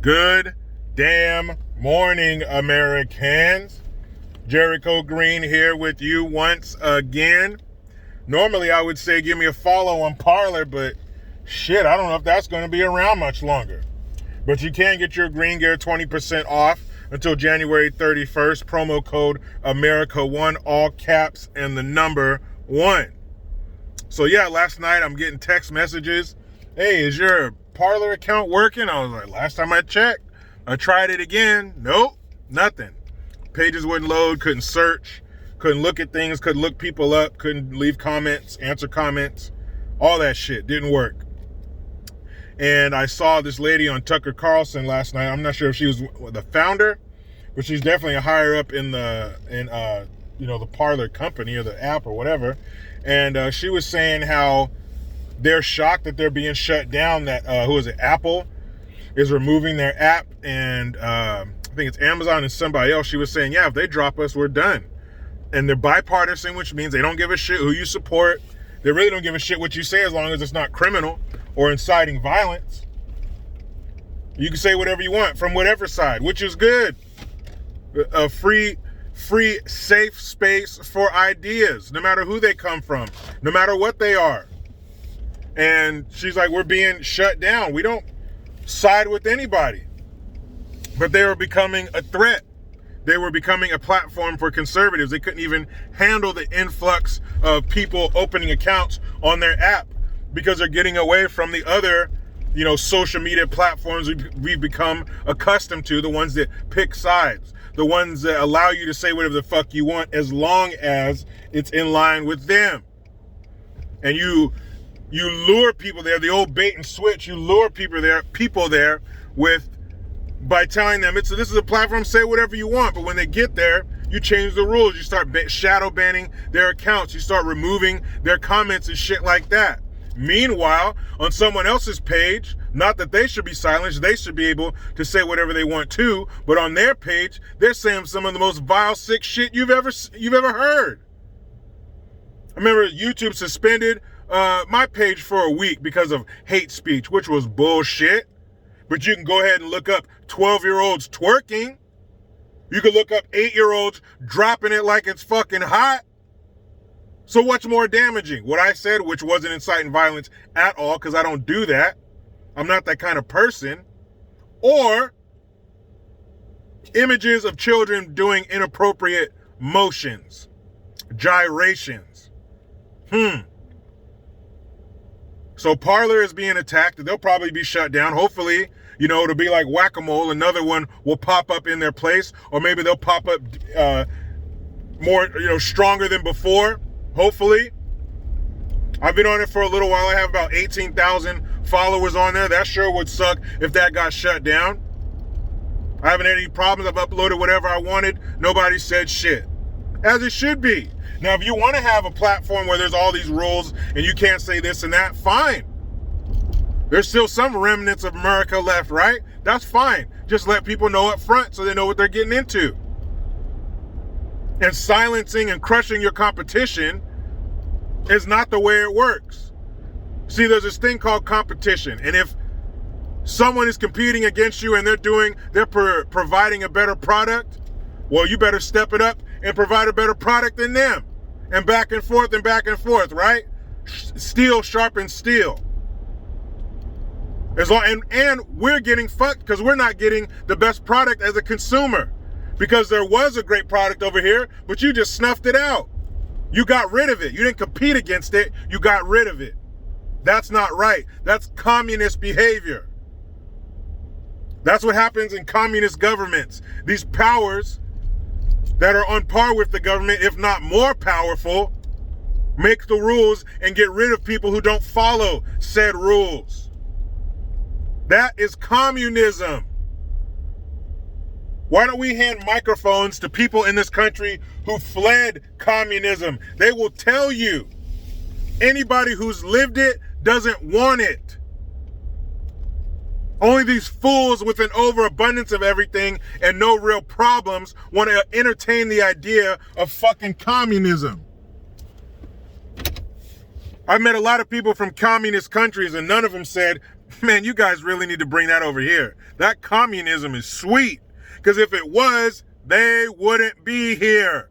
Good damn morning, Americans. Jericho Green here with you once again. Normally, I would say give me a follow on Parler, but shit, I don't know if that's going to be around much longer. But you can get your Green Gear 20% off until January 31st. Promo code America1, all caps and the number 1. So yeah, last night I'm getting text messages. Hey, is your Parler account working? I was like, last time I checked. I tried it again. Nope, nothing. Pages wouldn't load, couldn't search, couldn't look at things, couldn't look people up, couldn't leave comments, answer comments. All that shit didn't work. And I saw this lady on Tucker Carlson last night. I'm not sure if she was the founder, but she's definitely a higher up in the Parler company or the app or whatever. And she was saying how they're shocked that they're being shut down. That Apple is removing their app, and I think it's Amazon and somebody else. She was saying, yeah, if they drop us, we're done. And they're bipartisan, which means they don't give a shit who you support. They really don't give a shit what you say as long as it's not criminal or inciting violence. You can say whatever you want from whatever side, which is good. A free, safe space for ideas, no matter who they come from, no matter what they are. And she's like, we're being shut down. We don't side with anybody. But they were becoming a threat. They were becoming a platform for conservatives. They couldn't even handle the influx of people opening accounts on their app because they're getting away from the other, social media platforms we've become accustomed to, the ones that pick sides, the ones that allow you to say whatever the fuck you want as long as it's in line with them. And you lure people there, the old bait and switch. You lure people there by telling them this is a platform, say whatever you want. But when they get there, you change the rules. You start shadow banning their accounts. You start removing their comments and shit like that. Meanwhile, on someone else's page, not that they should be silenced, they should be able to say whatever they want to, but on their page, they're saying some of the most vile, sick shit you've ever heard. I remember YouTube suspended my page for a week because of hate speech, which was bullshit. But you can go ahead and look up 12-year-olds twerking. You can look up 8-year-olds dropping it like it's fucking hot. So what's more damaging? What I said, which wasn't inciting violence at all, because I don't do that. I'm not that kind of person. Or images of children doing inappropriate motions, gyrations. So Parler is being attacked. They'll probably be shut down. Hopefully, it'll be like whack-a-mole. Another one will pop up in their place, or maybe they'll pop up more, stronger than before. Hopefully. I've been on it for a little while. I have about 18,000 followers on there. That sure would suck if that got shut down. I haven't had any problems. I've uploaded whatever I wanted. Nobody said shit. As it should be. Now, if you want to have a platform where there's all these rules and you can't say this and that, fine. There's still some remnants of America left, right? That's fine. Just let people know up front so they know what they're getting into. And silencing and crushing your competition is not the way it works. See, there's this thing called competition. And if someone is competing against you and they're providing a better product, well, you better step it up and provide a better product than them. And back and forth, right? Steel sharpens steel. And we're getting fucked because we're not getting the best product as a consumer. Because there was a great product over here, but you just snuffed it out. You got rid of it. You didn't compete against it. You got rid of it. That's not right. That's communist behavior. That's what happens in communist governments. These powers that are on par with the government, if not more powerful, make the rules and get rid of people who don't follow said rules. That is communism. Why don't we hand microphones to people in this country who fled communism? They will tell you. Anybody who's lived it doesn't want it. Only these fools with an overabundance of everything and no real problems want to entertain the idea of fucking communism. I've met a lot of people from communist countries and none of them said Man, you guys really need to bring that over here. That communism is sweet. Because if it was, they wouldn't be here.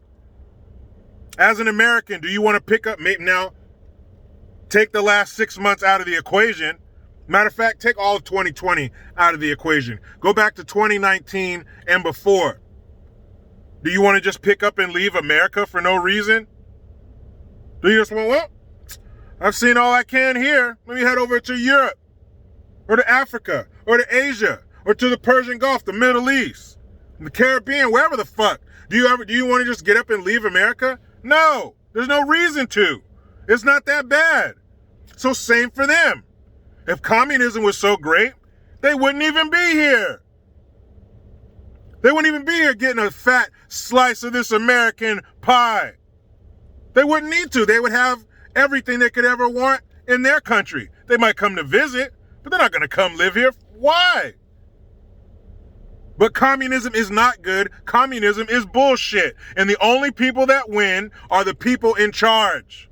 As an American, do you want to pick up, now, take the last 6 months out of the equation. Matter of fact, take all of 2020 out of the equation. Go back to 2019 and before. Do you want to just pick up and leave America for no reason? Do you just want, well, I've seen all I can here. Let me head over to Europe or to Africa or to Asia or to the Persian Gulf, the Middle East, the Caribbean, wherever the fuck. Do you want to just get up and leave America? No, there's no reason to. It's not that bad. So same for them. If communism was so great, they wouldn't even be here. They wouldn't even be here getting a fat slice of this American pie. They wouldn't need to. They would have everything they could ever want in their country. They might come to visit, but they're not going to come live here. Why? But communism is not good. Communism is bullshit. And the only people that win are the people in charge.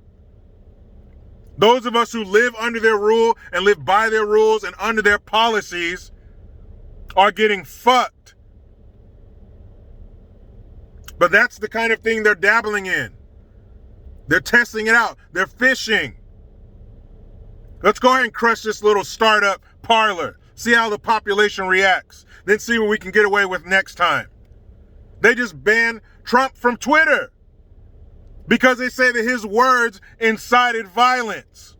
Those of us who live under their rule and live by their rules and under their policies are getting fucked. But that's the kind of thing they're dabbling in. They're testing it out. They're fishing. Let's go ahead and crush this little startup Parler. See how the population reacts. Then see what we can get away with next time. They just banned Trump from Twitter because they say that his words incited violence.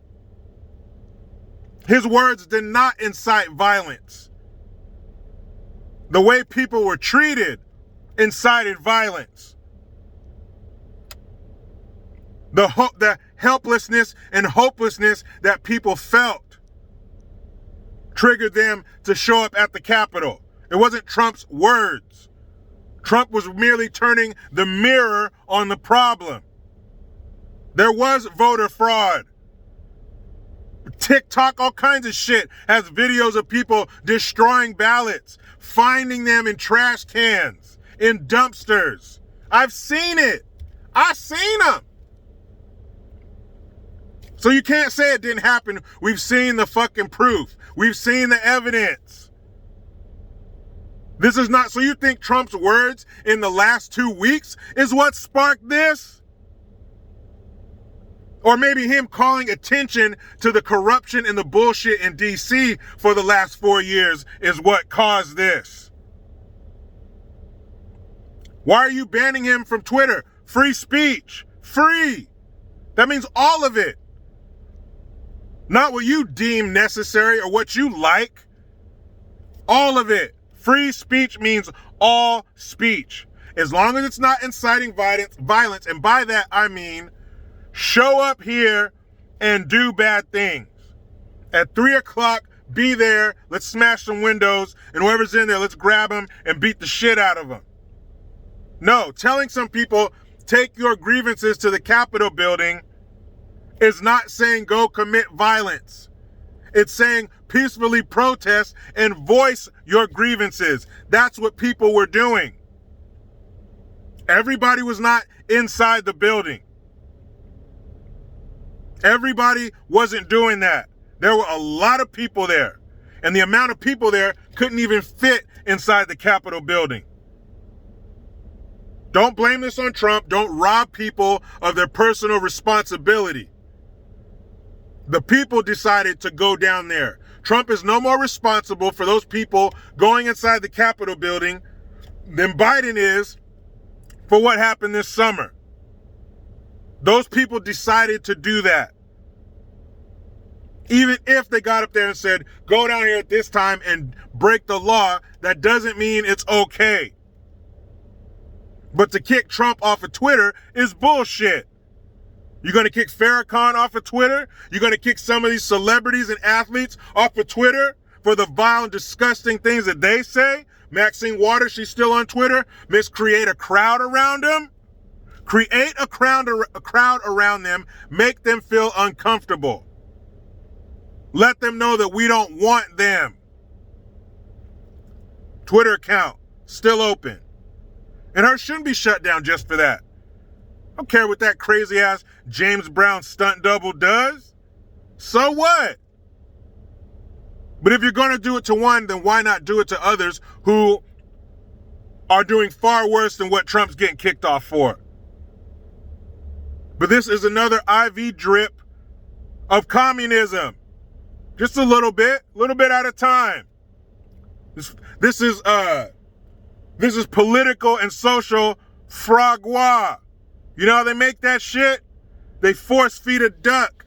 His words did not incite violence. The way people were treated incited violence. The helplessness and hopelessness that people felt triggered them to show up at the Capitol. It wasn't Trump's words. Trump was merely turning the mirror on the problem. There was voter fraud. TikTok, all kinds of shit, has videos of people destroying ballots, finding them in trash cans, in dumpsters. I've seen it. I've seen them. So you can't say it didn't happen. We've seen the fucking proof. We've seen the evidence. This is not, so you think Trump's words in the last 2 weeks is what sparked this? Or maybe him calling attention to the corruption and the bullshit in DC for the last 4 years is what caused this. Why are you banning him from Twitter? Free speech. Free. That means all of it. Not what you deem necessary or what you like. All of it. Free speech means all speech. As long as it's not inciting violence, and by that I mean show up here and do bad things. At 3 o'clock, be there, let's smash some windows, and whoever's in there, let's grab them and beat the shit out of them. No, telling some people, take your grievances to the Capitol building is not saying go commit violence. It's saying peacefully protest and voice your grievances. That's what people were doing. Everybody was not inside the building. Everybody wasn't doing that. There were a lot of people there. And the amount of people there couldn't even fit inside the Capitol building. Don't blame this on Trump. Don't rob people of their personal responsibility. The people decided to go down there. Trump is no more responsible for those people going inside the Capitol building than Biden is for what happened this summer. Those people decided to do that. Even if they got up there and said, go down here at this time and break the law, that doesn't mean it's okay. But to kick Trump off of Twitter is bullshit. You're going to kick Farrakhan off of Twitter? You're going to kick some of these celebrities and athletes off of Twitter for the vile and disgusting things that they say? Maxine Waters, she's still on Twitter. Create a crowd around them. Create a crowd around them. Make them feel uncomfortable. Let them know that we don't want them. Twitter account, still open. And her shouldn't be shut down just for that. I don't care what that crazy ass James Brown stunt double does. So what? But if you're going to do it to one, then why not do it to others who are doing far worse than what Trump's getting kicked off for? But this is another IV drip of communism. Just a little bit at a time. This is political and social fragua. You know how they make that shit? They force feed a duck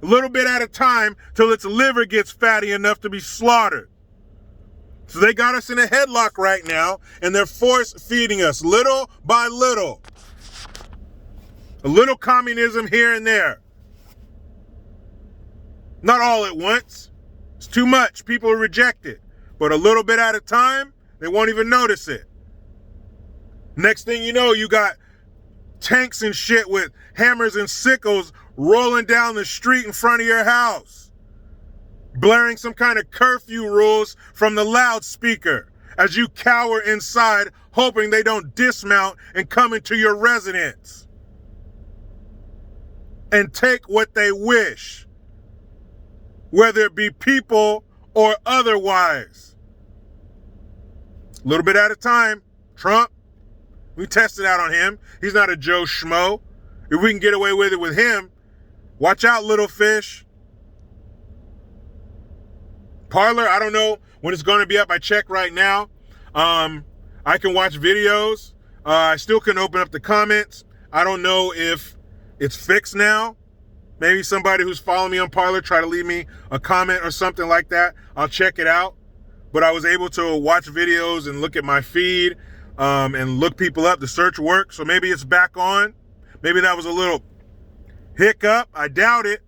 a little bit at a time till its liver gets fatty enough to be slaughtered. So they got us in a headlock right now, and they're force feeding us little by little. A little communism here and there. Not all at once. It's too much. People reject it. But a little bit at a time, they won't even notice it. Next thing you know, you got tanks and shit with hammers and sickles rolling down the street in front of your house, blaring some kind of curfew rules from the loudspeaker as you cower inside, hoping they don't dismount and come into your residence and take what they wish, whether it be people or otherwise. A little bit at a time. Trump, we tested out on him. He's not a Joe Schmo. If we can get away with it with him, watch out, little fish. Parler, I don't know when it's going to be up. I check right now. I can watch videos. I still can open up the comments. I don't know if it's fixed now. Maybe somebody who's following me on Parler try to leave me a comment or something like that. I'll check it out. But I was able to watch videos and look at my feed and look people up. The search worked. So maybe it's back on. Maybe that was a little hiccup. I doubt it.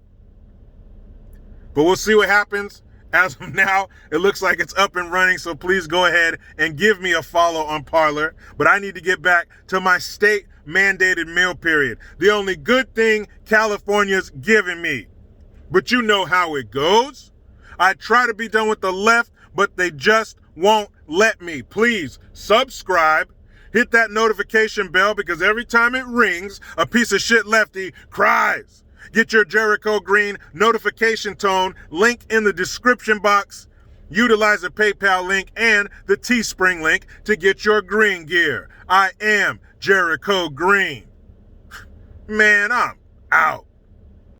But we'll see what happens. As of now, it looks like it's up and running. So please go ahead and give me a follow on Parler. But I need to get back to my state mandated meal period. The only good thing California's giving me. But you know how it goes. I try to be done with the left, but they just won't let me. Please subscribe. Hit that notification bell because every time it rings, a piece of shit lefty cries. Get your Jericho Green notification tone link in the description box. Utilize the PayPal link and the Teespring link to get your green gear. I am Jericho Green. Man, I'm out.